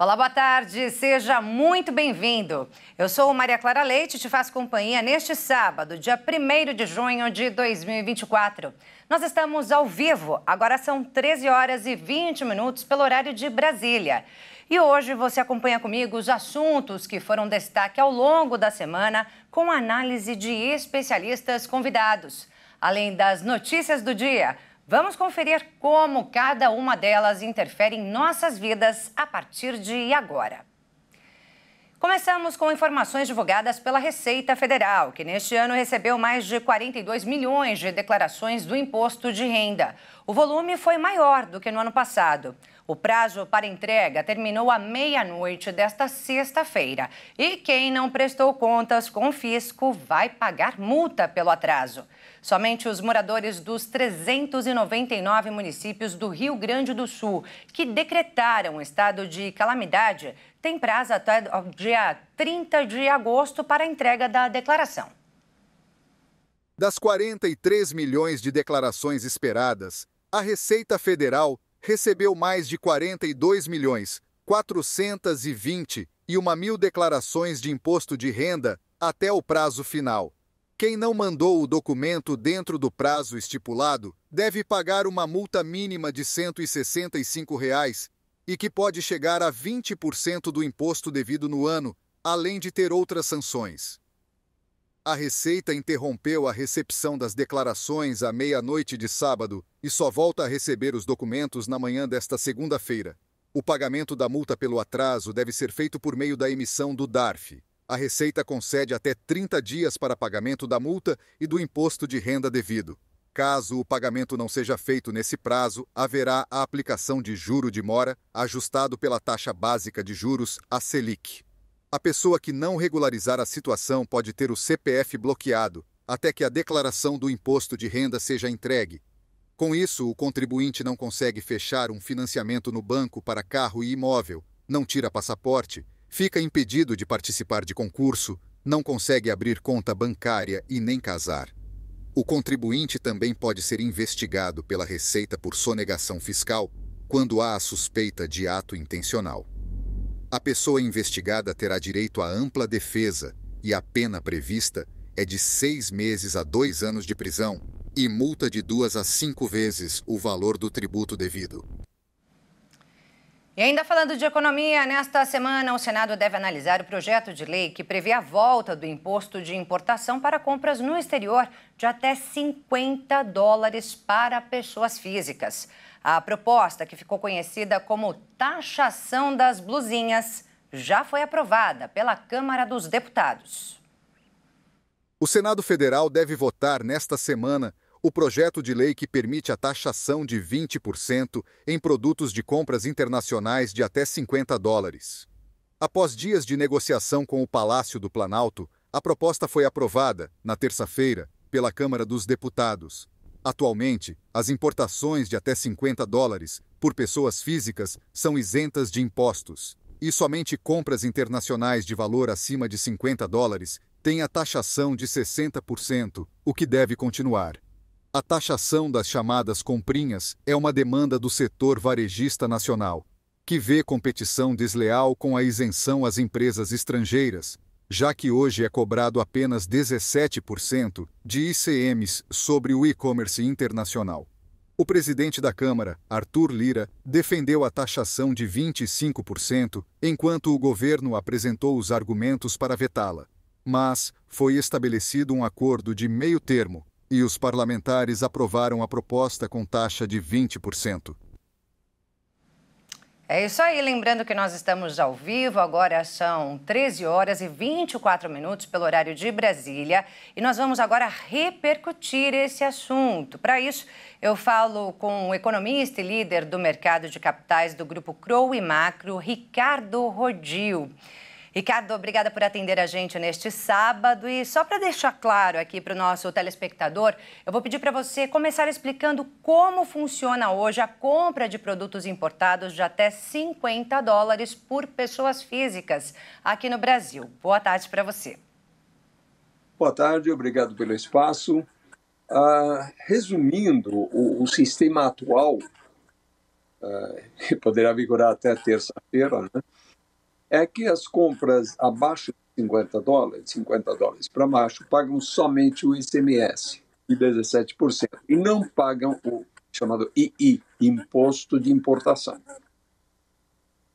Olá, boa tarde, seja muito bem-vindo. Eu sou Maria Clara Leite e te faço companhia neste sábado, dia 1º de junho de 2024. Nós estamos ao vivo, agora são 13 horas e 20 minutos pelo horário de Brasília. E hoje você acompanha comigo os assuntos que foram destaque ao longo da semana com análise de especialistas convidados. Além das notícias do dia, vamos conferir como cada uma delas interfere em nossas vidas a partir de agora. Começamos com informações divulgadas pela Receita Federal, que neste ano recebeu mais de 42 milhões de declarações do imposto de renda. O volume foi maior do que no ano passado. O prazo para entrega terminou à meia-noite desta sexta-feira. E quem não prestou contas com o fisco vai pagar multa pelo atraso. Somente os moradores dos 399 municípios do Rio Grande do Sul que decretaram estado de calamidade têm prazo até o dia 30 de agosto para a entrega da declaração. Das 43 milhões de declarações esperadas, a Receita Federal recebeu mais de 42 milhões 421 mil declarações de imposto de renda até o prazo final. Quem não mandou o documento dentro do prazo estipulado deve pagar uma multa mínima de R$ 165 e que pode chegar a 20% do imposto devido no ano, além de ter outras sanções. A Receita interrompeu a recepção das declarações à meia-noite de sábado e só volta a receber os documentos na manhã desta segunda-feira. O pagamento da multa pelo atraso deve ser feito por meio da emissão do DARF. A Receita concede até 30 dias para pagamento da multa e do imposto de renda devido. Caso o pagamento não seja feito nesse prazo, haverá a aplicação de juro de mora, ajustado pela taxa básica de juros, a Selic. A pessoa que não regularizar a situação pode ter o CPF bloqueado, até que a declaração do imposto de renda seja entregue. Com isso, o contribuinte não consegue fechar um financiamento no banco para carro e imóvel, não tira passaporte, fica impedido de participar de concurso, não consegue abrir conta bancária e nem casar. O contribuinte também pode ser investigado pela Receita por sonegação fiscal quando há a suspeita de ato intencional. A pessoa investigada terá direito à ampla defesa e a pena prevista é de 6 meses a 2 anos de prisão e multa de 2 a 5 vezes o valor do tributo devido. E ainda falando de economia, nesta semana o Senado deve analisar o projeto de lei que prevê a volta do imposto de importação para compras no exterior de até $50 para pessoas físicas. A proposta, que ficou conhecida como taxação das blusinhas, já foi aprovada pela Câmara dos Deputados. O Senado Federal deve votar nesta semana o projeto de lei que permite a taxação de 20% em produtos de compras internacionais de até $50. Após dias de negociação com o Palácio do Planalto, a proposta foi aprovada, na terça-feira, pela Câmara dos Deputados. Atualmente, as importações de até $50 por pessoas físicas são isentas de impostos, e somente compras internacionais de valor acima de $50 têm a taxação de 60%, o que deve continuar. A taxação das chamadas comprinhas é uma demanda do setor varejista nacional, que vê competição desleal com a isenção às empresas estrangeiras, já que hoje é cobrado apenas 17% de ICMs sobre o e-commerce internacional. O presidente da Câmara, Arthur Lira, defendeu a taxação de 25%, enquanto o governo apresentou os argumentos para vetá-la. Mas foi estabelecido um acordo de meio termo, e os parlamentares aprovaram a proposta com taxa de 20%. É isso aí, lembrando que nós estamos ao vivo, agora são 13 horas e 24 minutos pelo horário de Brasília e nós vamos agora repercutir esse assunto. Para isso, eu falo com o economista e líder do mercado de capitais do Grupo Crowe e Macro, Ricardo Rodil. Ricardo, obrigada por atender a gente neste sábado. E só para deixar claro aqui para o nosso telespectador, eu vou pedir para você começar explicando como funciona hoje a compra de produtos importados de até $50 por pessoas físicas aqui no Brasil. Boa tarde para você. Boa tarde, obrigado pelo espaço. Resumindo, o sistema atual, que poderá vigorar até terça-feira, né? é que as compras abaixo de $50 para baixo, pagam somente o ICMS de 17% e não pagam o chamado II, Imposto de Importação.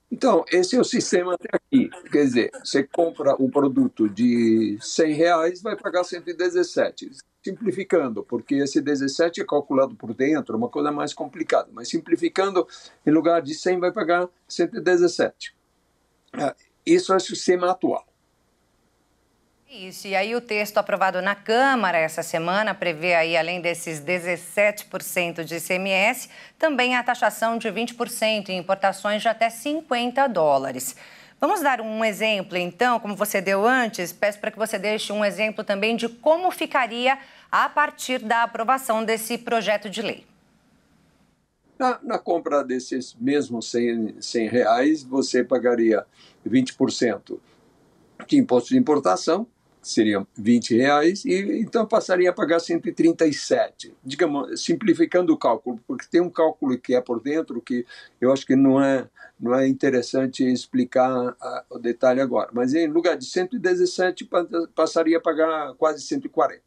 Então, esse é o sistema até aqui. Quer dizer, você compra um produto de R$100, vai pagar 117. Simplificando, porque esse 17 é calculado por dentro, uma coisa mais complicada. Mas simplificando, em lugar de 100, vai pagar 117. Isso é o sistema atual. Isso, e aí o texto aprovado na Câmara essa semana prevê aí, além desses 17% de ICMS, também a taxação de 20% em importações de até $50. Vamos dar um exemplo, então, como você deu antes, peço para que você deixe um exemplo também de como ficaria a partir da aprovação desse projeto de lei. Na compra desses mesmos R$100, você pagaria 20% de imposto de importação, seriam R$20, e então passaria a pagar 137. Digamos, simplificando o cálculo, porque tem um cálculo que é por dentro que eu acho que não é interessante explicar o detalhe agora. Mas em lugar de 117, passaria a pagar quase 140.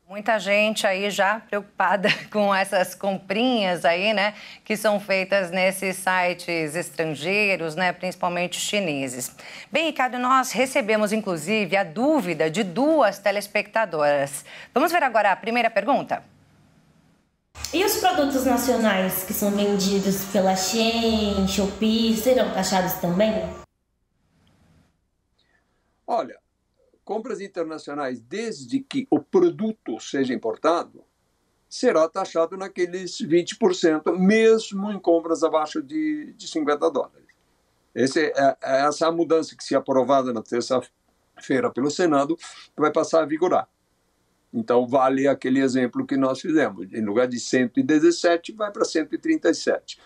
Muita gente aí já preocupada com essas comprinhas aí, né, que são feitas nesses sites estrangeiros, né, principalmente chineses. Bem, Ricardo, nós recebemos, inclusive, a dúvida de 2 telespectadoras. Vamos ver agora a primeira pergunta? E os produtos nacionais que são vendidos pela Shein, Shopee, serão taxados também? Olha, compras internacionais, desde que o produto seja importado, será taxado naqueles 20%, mesmo em compras abaixo de $50. Essa é a mudança que, se aprovada na terça-feira pelo Senado, vai passar a vigorar. Então, vale aquele exemplo que nós fizemos. Em lugar de 117, vai para 137.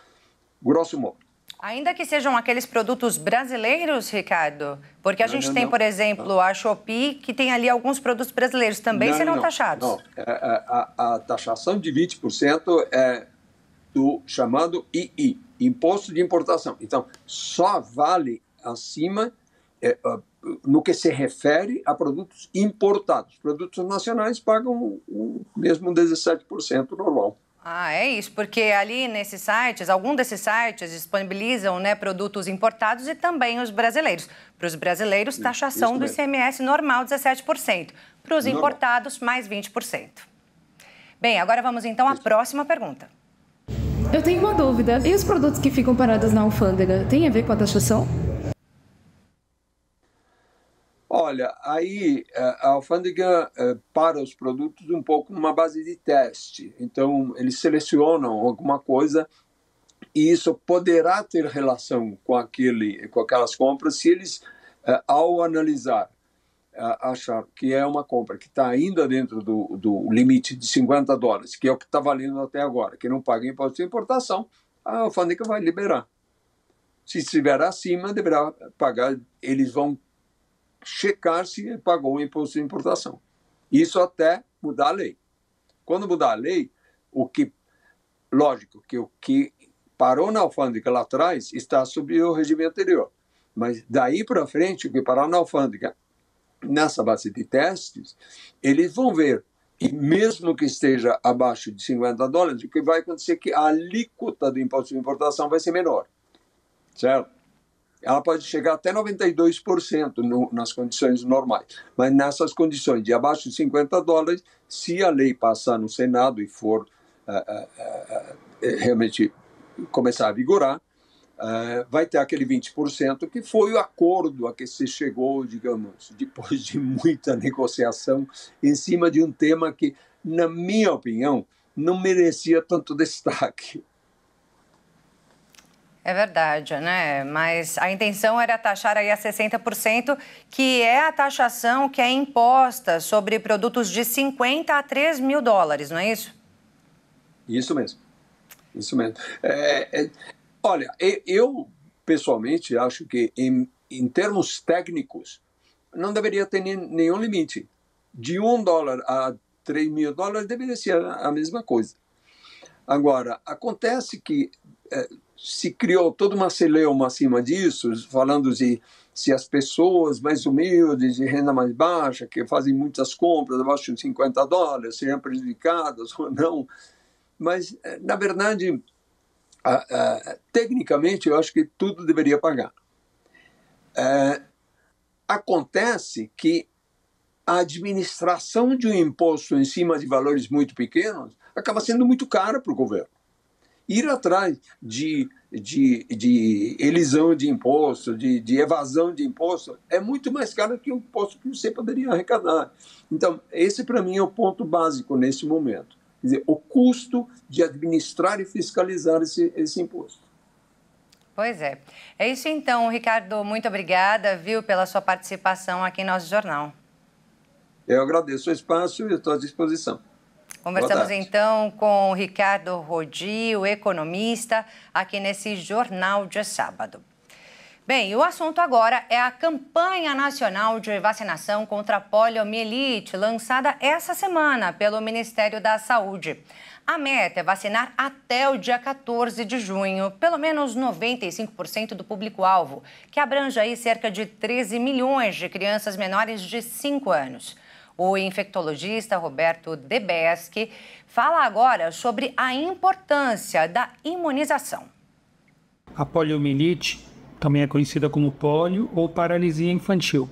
Grosso modo. Ainda que sejam aqueles produtos brasileiros, Ricardo? Porque a gente tem, por exemplo, a Shopee, que tem ali alguns produtos brasileiros. Também serão taxados? Não. A taxação de 20% é do chamado II, Imposto de Importação. Então, só vale acima no que se refere a produtos importados. Produtos nacionais pagam o mesmo 17% normal. Ah, é isso, porque ali nesses sites, algum desses sites disponibilizam, né, produtos importados e também os brasileiros. Para os brasileiros, taxação do ICMS normal, 17%. Para os importados, mais 20%. Bem, agora vamos então à próxima pergunta. Eu tenho uma dúvida. E os produtos que ficam parados na alfândega, tem a ver com a taxação? Olha, aí a alfândega para os produtos um pouco numa base de teste. Então, eles selecionam alguma coisa e isso poderá ter relação com aquelas compras se eles, ao analisar, achar que é uma compra que está ainda dentro do limite de $50, que é o que está valendo até agora, que não paga imposto de importação, a alfândega vai liberar. Se estiver acima, deverá pagar, eles vão checar se pagou o imposto de importação. Isso até mudar a lei. Quando mudar a lei, lógico que o que parou na alfândega lá atrás está sob o regime anterior. Mas daí para frente, o que parar na alfândega, nessa base de testes, eles vão ver, e mesmo que esteja abaixo de $50, o que vai acontecer é que a alíquota do imposto de importação vai ser menor. Certo? Ela pode chegar até 92% nas condições normais. Mas nessas condições de abaixo de $50, se a lei passar no Senado e for realmente começar a vigorar, vai ter aquele 20% que foi o acordo a que se chegou, digamos, depois de muita negociação, em cima de um tema que, na minha opinião, não merecia tanto destaque. É verdade, né? Mas a intenção era taxar aí a 60%, que é a taxação que é imposta sobre produtos de $50 a $3 mil, não é isso? Isso mesmo. Olha, eu pessoalmente acho que em termos técnicos não deveria ter nenhum limite. De $1 a $3 mil deveria ser a mesma coisa. Agora, acontece que se criou toda uma celeuma acima disso, falando de se as pessoas mais humildes, de renda mais baixa, que fazem muitas compras abaixo de $50, seriam prejudicadas ou não. Mas, na verdade, tecnicamente, eu acho que tudo deveria pagar. Acontece que a administração de um imposto em cima de valores muito pequenos acaba sendo muito cara para o governo. Ir atrás de elisão de imposto, de evasão de imposto, é muito mais caro que o imposto que você poderia arrecadar. Então, esse para mim é o ponto básico nesse momento. Quer dizer, o custo de administrar e fiscalizar esse imposto. Pois é. É isso então, Ricardo. Muito obrigada, viu, pela sua participação aqui em nosso jornal. Eu agradeço o espaço e estou à disposição. Conversamos então com o Ricardo Rodi, o economista, aqui nesse Jornal de Sábado. Bem, o assunto agora é a campanha nacional de vacinação contra a poliomielite, lançada essa semana pelo Ministério da Saúde. A meta é vacinar até o dia 14 de junho, pelo menos 95% do público-alvo, que abrange aí cerca de 13 milhões de crianças menores de 5 anos. O infectologista Roberto Debeschi fala agora sobre a importância da imunização. A poliomielite também é conhecida como pólio ou paralisia infantil.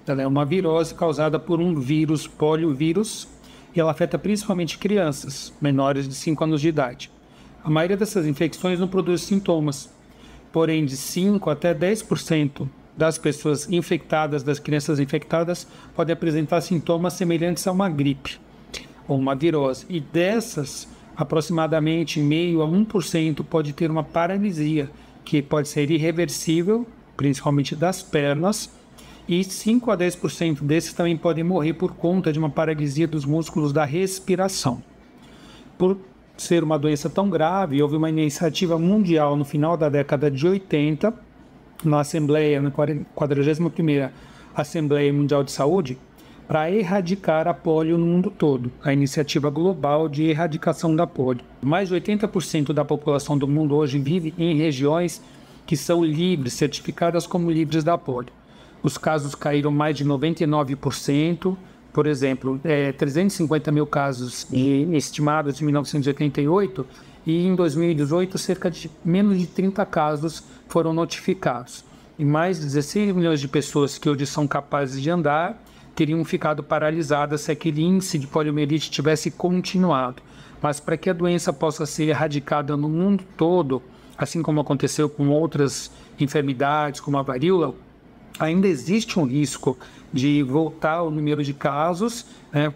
Ela é uma virose causada por um vírus, poliovírus, e ela afeta principalmente crianças menores de 5 anos de idade. A maioria dessas infecções não produz sintomas, porém de 5 até 10% das pessoas infectadas, das crianças infectadas, podem apresentar sintomas semelhantes a uma gripe ou uma virose. E dessas, aproximadamente meio a 1% pode ter uma paralisia, que pode ser irreversível, principalmente das pernas, e 5 a 10% desses também podem morrer por conta de uma paralisia dos músculos da respiração. Por ser uma doença tão grave, houve uma iniciativa mundial no final da década de 80, na 41ª Assembleia Mundial de Saúde, para erradicar a polio no mundo todo, a iniciativa global de erradicação da polio. Mais de 80% da população do mundo hoje vive em regiões que são livres, certificadas como livres da polio. Os casos caíram mais de 99%, por exemplo, 350 mil casos estimados em 1988, e em 2018 cerca de menos de 30 casos foram notificados. E mais de 16 milhões de pessoas que hoje são capazes de andar teriam ficado paralisadas se aquele índice de poliomielite tivesse continuado. Mas para que a doença possa ser erradicada no mundo todo, assim como aconteceu com outras enfermidades, como a varíola, ainda existe um risco de voltar o número de casos,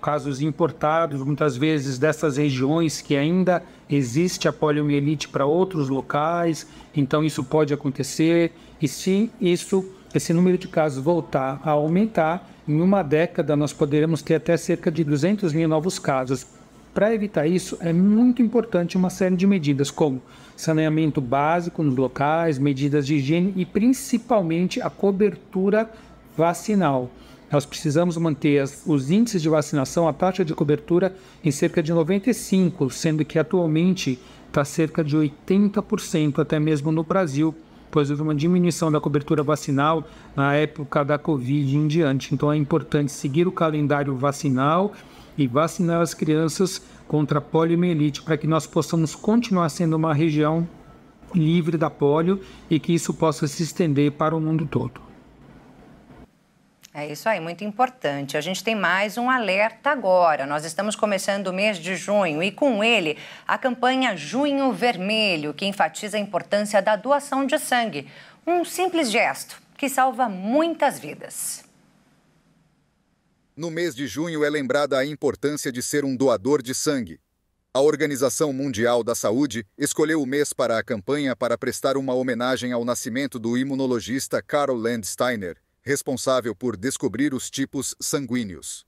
casos importados, muitas vezes dessas regiões que ainda existe a poliomielite para outros locais, então isso pode acontecer, e se esse número de casos voltar a aumentar, em uma década nós poderemos ter até cerca de 200 mil novos casos. Para evitar isso, é muito importante uma série de medidas, como saneamento básico nos locais, medidas de higiene e principalmente a cobertura vacinal. Nós precisamos manter os índices de vacinação, a taxa de cobertura em cerca de 95%, sendo que atualmente está cerca de 80%, até mesmo no Brasil, pois houve uma diminuição da cobertura vacinal na época da Covid em diante. Então é importante seguir o calendário vacinal e vacinar as crianças contra a poliomielite para que nós possamos continuar sendo uma região livre da polio e que isso possa se estender para o mundo todo. É isso aí, muito importante. A gente tem mais um alerta agora. Nós estamos começando o mês de junho e com ele a campanha Junho Vermelho, que enfatiza a importância da doação de sangue. Um simples gesto que salva muitas vidas. No mês de junho é lembrada a importância de ser um doador de sangue. A Organização Mundial da Saúde escolheu o mês para a campanha para prestar uma homenagem ao nascimento do imunologista Karl Landsteiner, responsável por descobrir os tipos sanguíneos.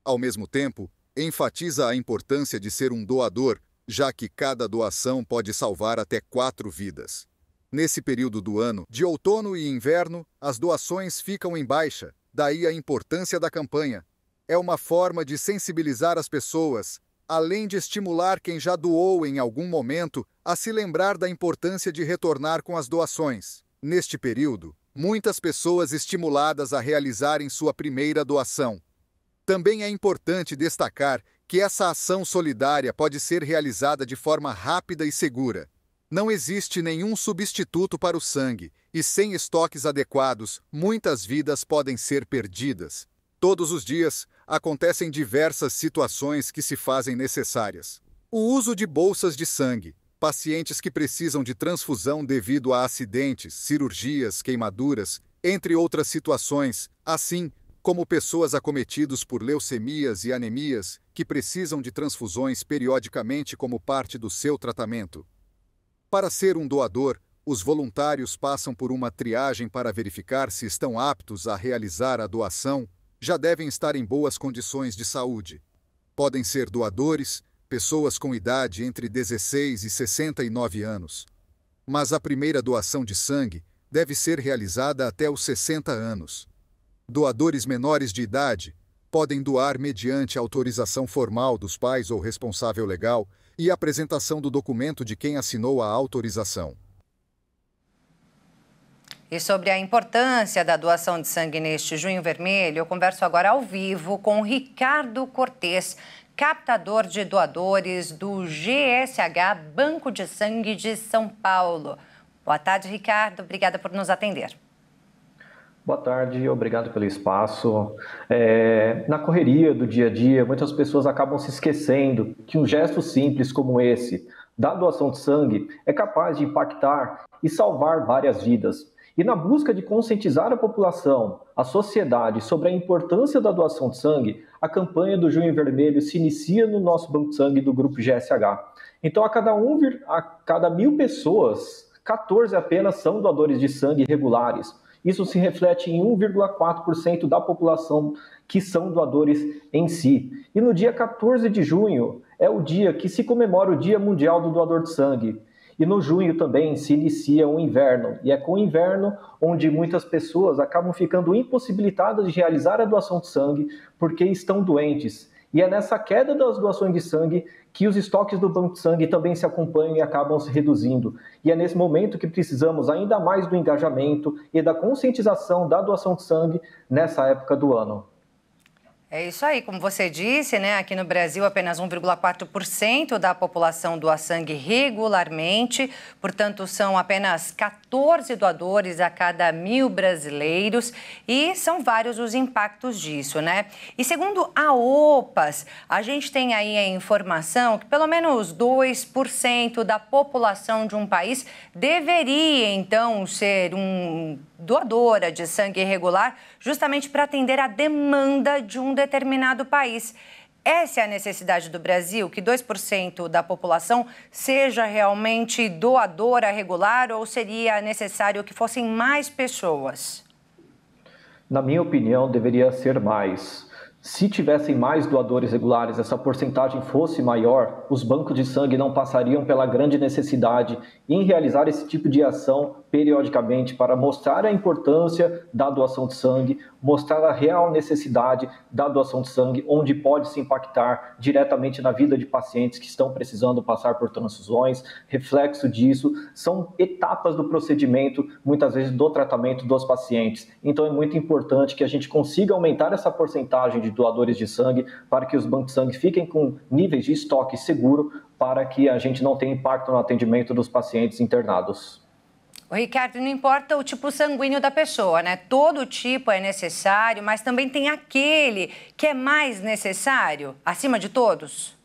Ao mesmo tempo, enfatiza a importância de ser um doador, já que cada doação pode salvar até 4 vidas. Nesse período do ano, de outono e inverno, as doações ficam em baixa, daí a importância da campanha. É uma forma de sensibilizar as pessoas além de estimular quem já doou em algum momento a se lembrar da importância de retornar com as doações. Neste período, muitas pessoas estimuladas a realizarem sua primeira doação. Também é importante destacar que essa ação solidária pode ser realizada de forma rápida e segura. Não existe nenhum substituto para o sangue, e sem estoques adequados, muitas vidas podem ser perdidas. Todos os dias, acontecem diversas situações que se fazem necessárias. O uso de bolsas de sangue, pacientes que precisam de transfusão devido a acidentes, cirurgias, queimaduras, entre outras situações, assim como pessoas acometidas por leucemias e anemias que precisam de transfusões periodicamente como parte do seu tratamento. Para ser um doador, os voluntários passam por uma triagem para verificar se estão aptos a realizar a doação, já devem estar em boas condições de saúde. Podem ser doadores, pessoas com idade entre 16 e 69 anos. Mas a primeira doação de sangue deve ser realizada até os 60 anos. Doadores menores de idade podem doar mediante autorização formal dos pais ou responsável legal e apresentação do documento de quem assinou a autorização. E sobre a importância da doação de sangue neste Junho Vermelho, eu converso agora ao vivo com Ricardo Cortez, captador de doadores do GSH Banco de Sangue de São Paulo. Boa tarde, Ricardo. Obrigada por nos atender. Boa tarde, obrigado pelo espaço. Na correria do dia a dia, muitas pessoas acabam se esquecendo que um gesto simples como esse, da doação de sangue, é capaz de impactar e salvar várias vidas. E na busca de conscientizar a população, a sociedade, sobre a importância da doação de sangue, a campanha do Junho Vermelho se inicia no nosso Banco de Sangue do Grupo GSH. Então, a cada 1.000 pessoas, 14 apenas são doadores de sangue regulares. Isso se reflete em 1,4% da população que são doadores em si. E no dia 14 de junho é o dia que se comemora o Dia Mundial do Doador de Sangue. E no junho também se inicia o inverno. E é com o inverno onde muitas pessoas acabam ficando impossibilitadas de realizar a doação de sangue porque estão doentes. E é nessa queda das doações de sangue que os estoques do Banco de Sangue também se acompanham e acabam se reduzindo. E é nesse momento que precisamos ainda mais do engajamento e da conscientização da doação de sangue nessa época do ano. É isso aí, como você disse, né? Aqui no Brasil, apenas 1,4% da população doa sangue regularmente, portanto, são apenas 14 doadores a cada 1.000 brasileiros e são vários os impactos disso, né? E segundo a OPAS, a gente tem aí a informação que pelo menos 2% da população de um país deveria, então, ser doadora de sangue regular, justamente para atender a demanda de um determinado país. Essa é a necessidade do Brasil, que 2% da população seja realmente doadora regular, ou seria necessário que fossem mais pessoas? Na minha opinião, deveria ser mais. Se tivessem mais doadores regulares, essa porcentagem fosse maior, os bancos de sangue não passariam pela grande necessidade em realizar esse tipo de ação periodicamente para mostrar a importância da doação de sangue, mostrar a real necessidade da doação de sangue, onde pode se impactar diretamente na vida de pacientes que estão precisando passar por transfusões. Reflexo disso são etapas do procedimento, muitas vezes do tratamento dos pacientes. Então é muito importante que a gente consiga aumentar essa porcentagem de doadores de sangue para que os bancos de sangue fiquem com níveis de estoque seguro para que a gente não tenha impacto no atendimento dos pacientes internados. Ricardo, não importa o tipo sanguíneo da pessoa, né? Todo tipo é necessário, mas também tem aquele que é mais necessário, acima de todos?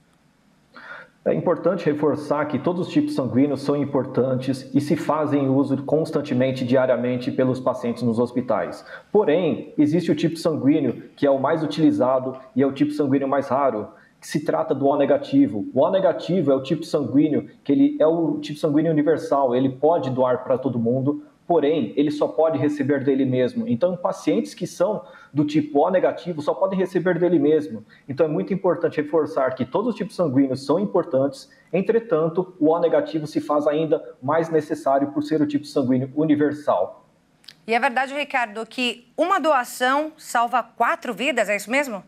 É importante reforçar que todos os tipos sanguíneos são importantes e se fazem uso constantemente, diariamente, pelos pacientes nos hospitais. Porém, existe o tipo sanguíneo que é o mais utilizado e é o tipo sanguíneo mais raro, que se trata do O negativo. O O negativo é o tipo sanguíneo que ele é o tipo sanguíneo universal, ele pode doar para todo mundo, porém, ele só pode receber dele mesmo. Então, pacientes que são do tipo O negativo só podem receber dele mesmo. Então, é muito importante reforçar que todos os tipos sanguíneos são importantes, entretanto, o O negativo se faz ainda mais necessário por ser o tipo sanguíneo universal. E é verdade, Ricardo, que uma doação salva 4 vidas, é isso mesmo?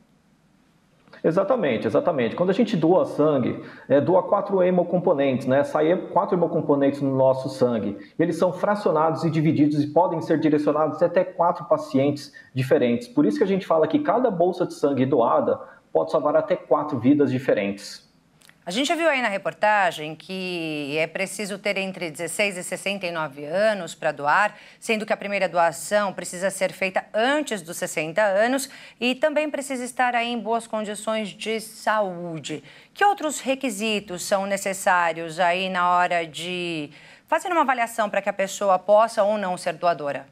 Exatamente, exatamente. Quando a gente doa sangue, doa 4 hemocomponentes, né? Saem 4 hemocomponentes no nosso sangue. Eles são fracionados e divididos e podem ser direcionados até 4 pacientes diferentes. Por isso que a gente fala que cada bolsa de sangue doada pode salvar até 4 vidas diferentes. A gente viu aí na reportagem que é preciso ter entre 16 e 69 anos para doar, sendo que a primeira doação precisa ser feita antes dos 60 anos e também precisa estar aí em boas condições de saúde. Que outros requisitos são necessários aí na hora de fazer uma avaliação para que a pessoa possa ou não ser doadora?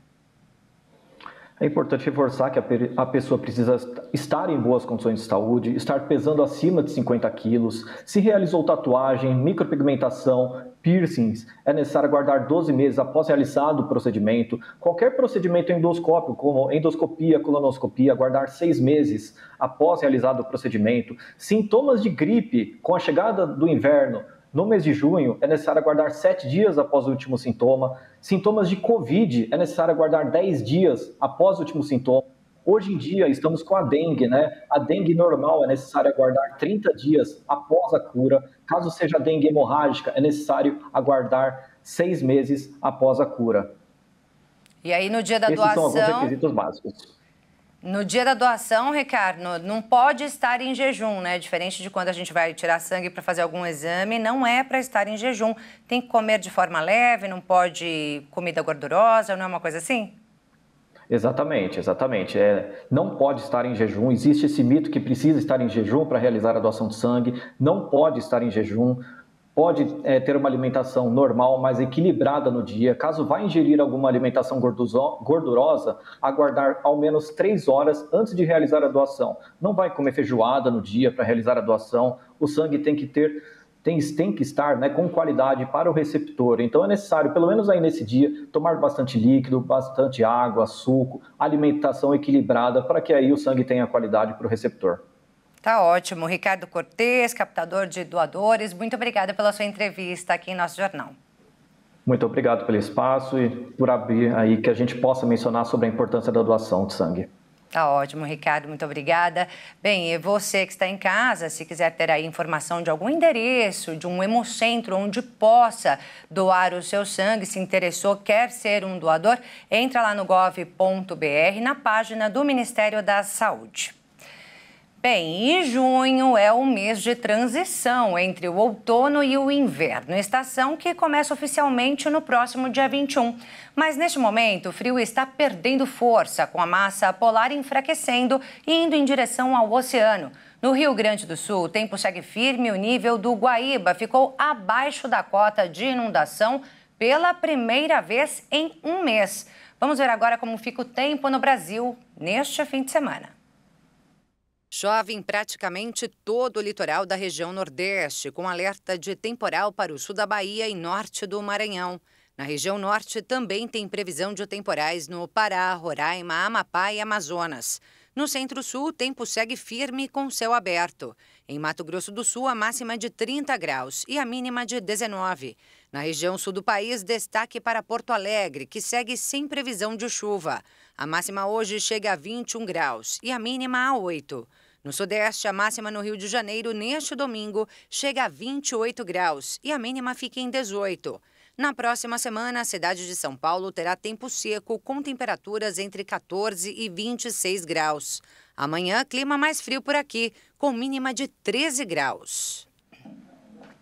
É importante reforçar que a pessoa precisa estar em boas condições de saúde, estar pesando acima de 50 quilos, se realizou tatuagem, micropigmentação, piercings, é necessário aguardar 12 meses após realizado o procedimento. Qualquer procedimento endoscópico, como endoscopia, colonoscopia, aguardar 6 meses após realizado o procedimento. Sintomas de gripe com a chegada do inverno, no mês de junho, é necessário aguardar 7 dias após o último sintoma. Sintomas de Covid, é necessário aguardar 10 dias após o último sintoma. Hoje em dia, estamos com a dengue, né? A dengue normal é necessário aguardar 30 dias após a cura. Caso seja dengue hemorrágica, é necessário aguardar 6 meses após a cura. E aí, no dia da doação... Esses são alguns requisitos básicos. No dia da doação, Ricardo, não pode estar em jejum, né? Diferente de quando a gente vai tirar sangue para fazer algum exame, não é para estar em jejum. Tem que comer de forma leve, não pode comida gordurosa, não é uma coisa assim? Exatamente, exatamente. Não pode estar em jejum. Existe esse mito que precisa estar em jejum para realizar a doação de sangue. Não pode estar em jejum. Pode ter uma alimentação normal, mas equilibrada no dia. Caso vá ingerir alguma alimentação gordurosa, aguardar ao menos 3 horas antes de realizar a doação. Não vai comer feijoada no dia para realizar a doação. O sangue tem que estar, né, com qualidade para o receptor. Então é necessário, pelo menos aí nesse dia, tomar bastante líquido, bastante água, suco, alimentação equilibrada para que aí o sangue tenha qualidade para o receptor. Tá ótimo. Ricardo Cortez, captador de doadores, muito obrigada pela sua entrevista aqui em nosso jornal. Muito obrigado pelo espaço e por abrir aí que a gente possa mencionar sobre a importância da doação de sangue. Tá ótimo, Ricardo, muito obrigada. Bem, e você que está em casa, se quiser ter aí informação de algum endereço, de um hemocentro onde possa doar o seu sangue, se interessou, quer ser um doador, entra lá no gov.br, na página do Ministério da Saúde. Bem, e junho é o mês de transição entre o outono e o inverno, estação que começa oficialmente no próximo dia 21. Mas neste momento, o frio está perdendo força, com a massa polar enfraquecendo e indo em direção ao oceano. No Rio Grande do Sul, o tempo segue firme e o nível do Guaíba ficou abaixo da cota de inundação pela primeira vez em um mês. Vamos ver agora como fica o tempo no Brasil neste fim de semana. Chove em praticamente todo o litoral da região Nordeste, com alerta de temporal para o sul da Bahia e norte do Maranhão. Na região Norte também tem previsão de temporais no Pará, Roraima, Amapá e Amazonas. No Centro-Sul, o tempo segue firme com céu aberto. Em Mato Grosso do Sul, a máxima é de 30 graus e a mínima de 19. Na região sul do país, destaque para Porto Alegre, que segue sem previsão de chuva. A máxima hoje chega a 21 graus e a mínima a 8. No Sudeste, a máxima no Rio de Janeiro, neste domingo, chega a 28 graus e a mínima fica em 18. Na próxima semana, a cidade de São Paulo terá tempo seco, com temperaturas entre 14 e 26 graus. Amanhã, clima mais frio por aqui, com mínima de 13 graus.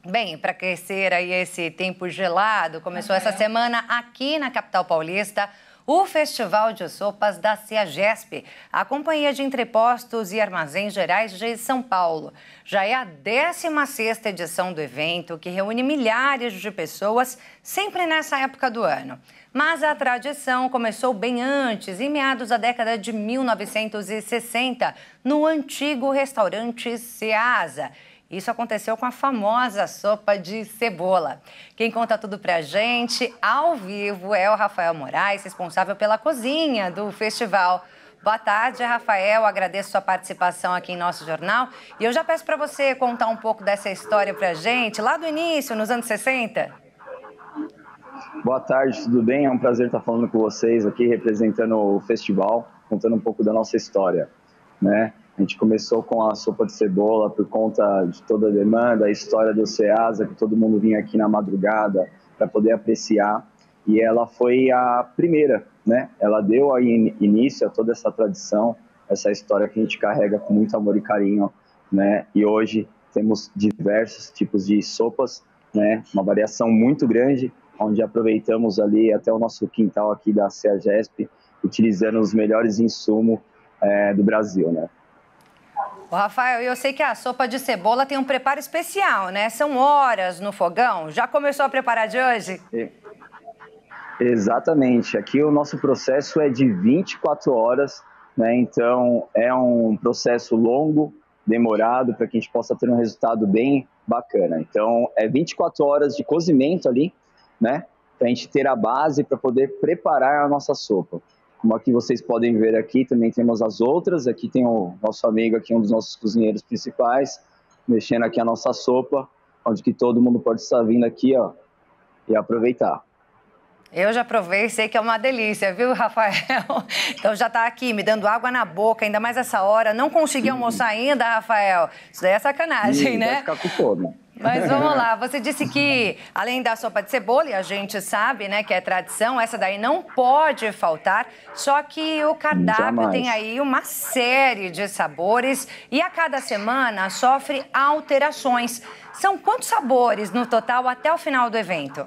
Bem, para aquecer aí esse tempo gelado, começou essa semana aqui na capital paulista o Festival de Sopas da CEAGESP, a Companhia de Entrepostos e Armazéns Gerais de São Paulo. Já é a 16ª edição do evento, que reúne milhares de pessoas, sempre nessa época do ano. Mas a tradição começou bem antes, em meados da década de 1960, no antigo restaurante Ceasa. Isso aconteceu com a famosa sopa de cebola. Quem conta tudo pra gente, ao vivo, é o Rafael Moraes, responsável pela cozinha do festival. Boa tarde, Rafael. Agradeço sua participação aqui em nosso jornal. E eu já peço para você contar um pouco dessa história pra gente, lá do início, nos anos 60. Boa tarde, tudo bem? É um prazer estar falando com vocês aqui, representando o festival, contando um pouco da nossa história, né? A gente começou com a sopa de cebola por conta de toda a demanda, a história do Ceasa, que todo mundo vinha aqui na madrugada para poder apreciar. E ela foi a primeira, né? Ela deu aí início a toda essa tradição, essa história que a gente carrega com muito amor e carinho, né? E hoje temos diversos tipos de sopas, né? Uma variação muito grande, onde aproveitamos ali até o nosso quintal aqui da CEAGESP, utilizando os melhores insumos do Brasil, né? Ô, Rafael, eu sei que a sopa de cebola tem um preparo especial, né? São horas no fogão. Já começou a preparar de hoje? Exatamente. Aqui o nosso processo é de 24 horas, né? Então é um processo longo, demorado, para que a gente possa ter um resultado bem bacana. Então é 24 horas de cozimento ali, né? Para a gente ter a base para poder preparar a nossa sopa. Como aqui vocês podem ver aqui, também temos as outras. Aqui tem o nosso amigo aqui, um dos nossos cozinheiros principais, mexendo aqui a nossa sopa, onde que todo mundo pode estar vindo aqui, ó, e aproveitar. Eu já provei, sei que é uma delícia, viu, Rafael? Então já tá aqui me dando água na boca, ainda mais essa hora. Não consegui almoçar ainda, Rafael. Isso daí é sacanagem, né? Vai ficar com fome. Mas vamos lá, você disse que, além da sopa de cebola, e a gente sabe, né, que é tradição, essa daí não pode faltar, só que o cardápio tem aí uma série de sabores e a cada semana sofre alterações. São quantos sabores no total até o final do evento?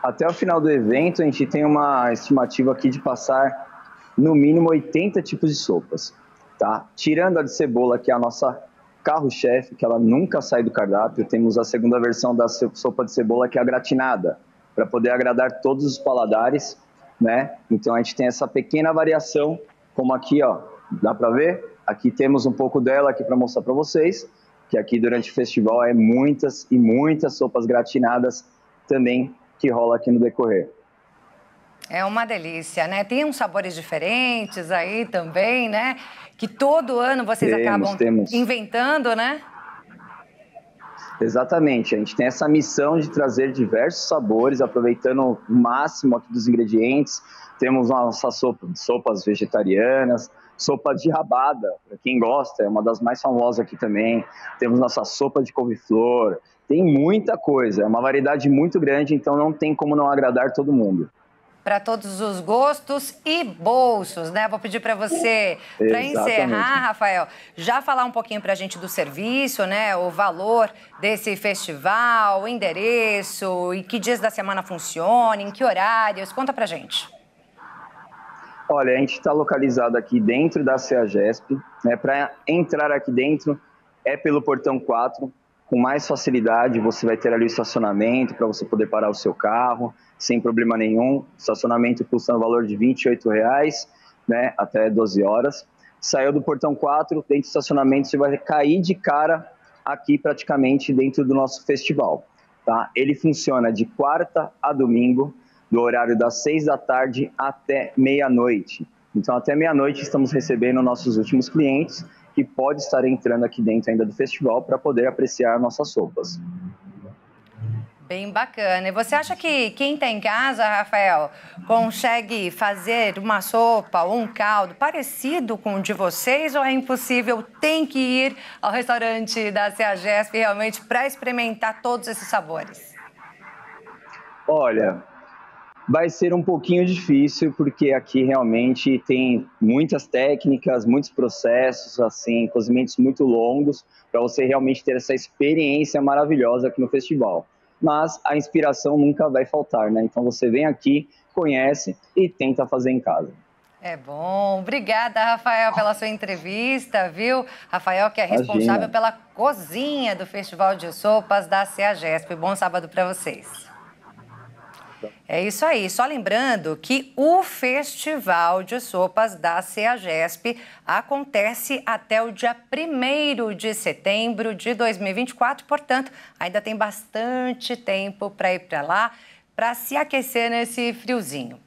Até o final do evento, a gente tem uma estimativa aqui de passar, no mínimo, 80 tipos de sopas, tá? Tirando a de cebola, que é a nossa carro-chefe, que ela nunca sai do cardápio, temos a segunda versão da sopa de cebola, que é a gratinada, para poder agradar todos os paladares, né? Então a gente tem essa pequena variação, como aqui, ó, dá para ver? Aqui temos um pouco dela aqui para mostrar para vocês, que aqui durante o festival é muitas e muitas sopas gratinadas também que rola aqui no decorrer. É uma delícia, né? Tem uns sabores diferentes aí também, né? Que todo ano vocês acabam inventando, né? Exatamente. A gente tem essa missão de trazer diversos sabores, aproveitando o máximo aqui dos ingredientes. Temos nossas sopas vegetarianas, sopa de rabada, para quem gosta, é uma das mais famosas aqui também. Temos nossa sopa de couve-flor. Tem muita coisa, é uma variedade muito grande, então não tem como não agradar todo mundo. Para todos os gostos e bolsos, né? Vou pedir para você, para encerrar, Rafael, já falar um pouquinho para a gente do serviço, né? O valor desse festival, o endereço, e que dias da semana funciona, em que horários, conta para a gente. Olha, a gente está localizado aqui dentro da CEAGESP, né? Para entrar aqui dentro é pelo portão 4, com mais facilidade, você vai ter ali o estacionamento para você poder parar o seu carro, sem problema nenhum. O estacionamento custa no valor de R$ 28,00, né, até 12 horas. Saiu do portão 4, dentro do estacionamento, você vai cair de cara aqui praticamente dentro do nosso festival. Tá? Ele funciona de quarta a domingo, do horário das 6 da tarde até meia-noite. Então, até meia-noite estamos recebendo nossos últimos clientes, que pode estar entrando aqui dentro ainda do festival para poder apreciar nossas sopas. Bem bacana. E você acha que quem está em casa, Rafael, consegue fazer uma sopa ou um caldo parecido com o de vocês ou é impossível? Tem que ir ao restaurante da CEAGESP realmente para experimentar todos esses sabores? Olha, vai ser um pouquinho difícil, porque aqui realmente tem muitas técnicas, muitos processos, assim, cozimentos muito longos, para você realmente ter essa experiência maravilhosa aqui no festival. Mas a inspiração nunca vai faltar, né? Então você vem aqui, conhece e tenta fazer em casa. É bom. Obrigada, Rafael, pela sua entrevista, viu? Rafael, que é responsável pela cozinha do Festival de Sopas da CEAGESP. Bom sábado para vocês. É isso aí. Só lembrando que o Festival de Sopas da CEAGESP acontece até o dia 1º de setembro de 2024. Portanto, ainda tem bastante tempo para ir para lá, para se aquecer nesse friozinho.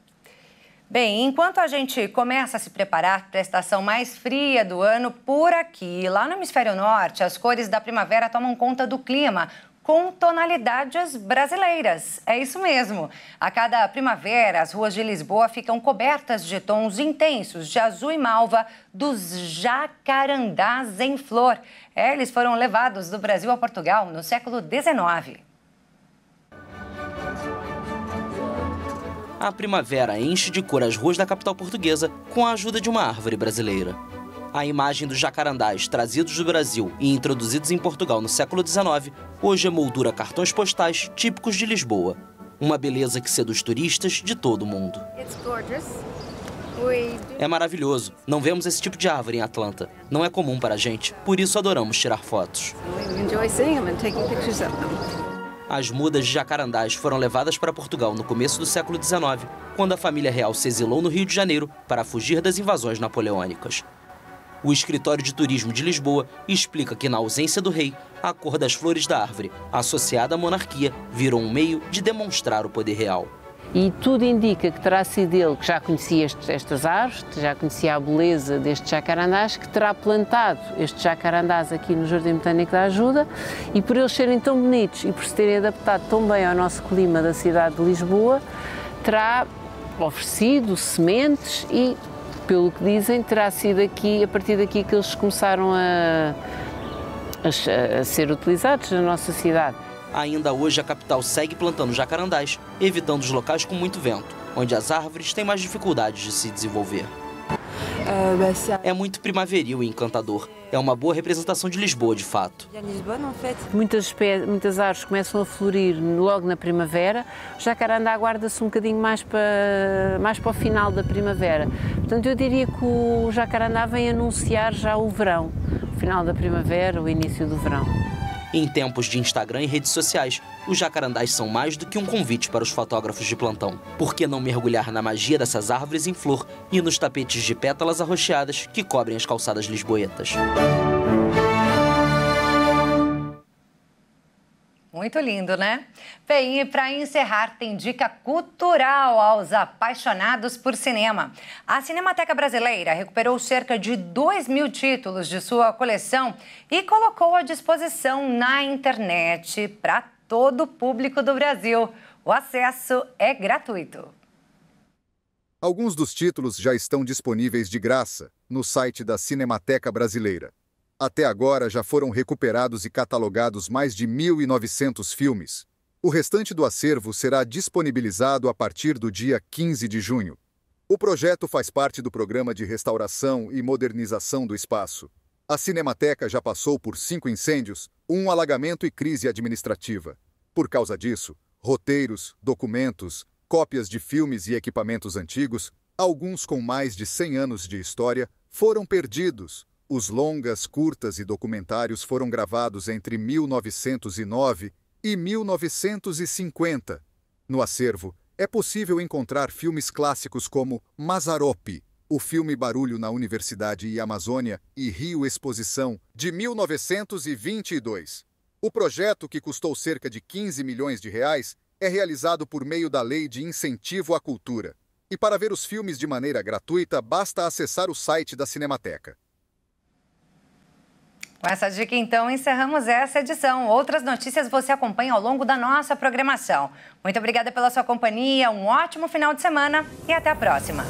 Bem, enquanto a gente começa a se preparar para a estação mais fria do ano, por aqui, lá no Hemisfério Norte, as cores da primavera tomam conta do clima, com tonalidades brasileiras. É isso mesmo. A cada primavera, as ruas de Lisboa ficam cobertas de tons intensos de azul e malva dos jacarandás em flor. Eles foram levados do Brasil a Portugal no século XIX. A primavera enche de cor as ruas da capital portuguesa com a ajuda de uma árvore brasileira. A imagem dos jacarandás trazidos do Brasil e introduzidos em Portugal no século XIX, hoje emoldura cartões postais típicos de Lisboa. Uma beleza que seduz turistas de todo o mundo. É maravilhoso. Não vemos esse tipo de árvore em Atlanta. Não é comum para a gente, por isso adoramos tirar fotos. As mudas de jacarandás foram levadas para Portugal no começo do século XIX, quando a família real se exilou no Rio de Janeiro para fugir das invasões napoleônicas. O Escritório de Turismo de Lisboa explica que, na ausência do rei, a cor das flores da árvore, associada à monarquia, virou um meio de demonstrar o poder real. E tudo indica que terá sido ele que já conhecia estas árvores, já conhecia a beleza destes jacarandás, que terá plantado estes jacarandás aqui no Jardim Botânico da Ajuda, e por eles serem tão bonitos e por se terem adaptado tão bem ao nosso clima da cidade de Lisboa, terá oferecido sementes e, pelo que dizem, terá sido aqui, a partir daqui que eles começaram a ser utilizados na nossa cidade. Ainda hoje a capital segue plantando jacarandás, evitando os locais com muito vento, onde as árvores têm mais dificuldades de se desenvolver. É muito primaveril e encantador. É uma boa representação de Lisboa, de fato. Muitas árvores começam a florir logo na primavera. O jacarandá aguarda-se um bocadinho mais para o final da primavera. Portanto, eu diria que o jacarandá vem anunciar já o verão, o final da primavera, o início do verão. Em tempos de Instagram e redes sociais, os jacarandás são mais do que um convite para os fotógrafos de plantão. Por que não mergulhar na magia dessas árvores em flor e nos tapetes de pétalas arroxeadas que cobrem as calçadas lisboetas? Muito lindo, né? Bem, e para encerrar, tem dica cultural aos apaixonados por cinema. A Cinemateca Brasileira recuperou cerca de 2.000 títulos de sua coleção e colocou à disposição na internet para todo o público do Brasil. O acesso é gratuito. Alguns dos títulos já estão disponíveis de graça no site da Cinemateca Brasileira. Até agora já foram recuperados e catalogados mais de 1.900 filmes. O restante do acervo será disponibilizado a partir do dia 15 de junho. O projeto faz parte do Programa de Restauração e Modernização do Espaço. A Cinemateca já passou por 5 incêndios, um alagamento e crise administrativa. Por causa disso, roteiros, documentos, cópias de filmes e equipamentos antigos, alguns com mais de 100 anos de história, foram perdidos. Os longas, curtas e documentários foram gravados entre 1909 e 1950. No acervo, é possível encontrar filmes clássicos como Mazzaropi, o filme Barulho na Universidade e Amazônia e Rio Exposição, de 1922. O projeto, que custou cerca de 15 milhões de reais, é realizado por meio da Lei de Incentivo à Cultura. E para ver os filmes de maneira gratuita, basta acessar o site da Cinemateca. Com essa dica, então, encerramos essa edição. Outras notícias você acompanha ao longo da nossa programação. Muito obrigada pela sua companhia, um ótimo final de semana e até a próxima.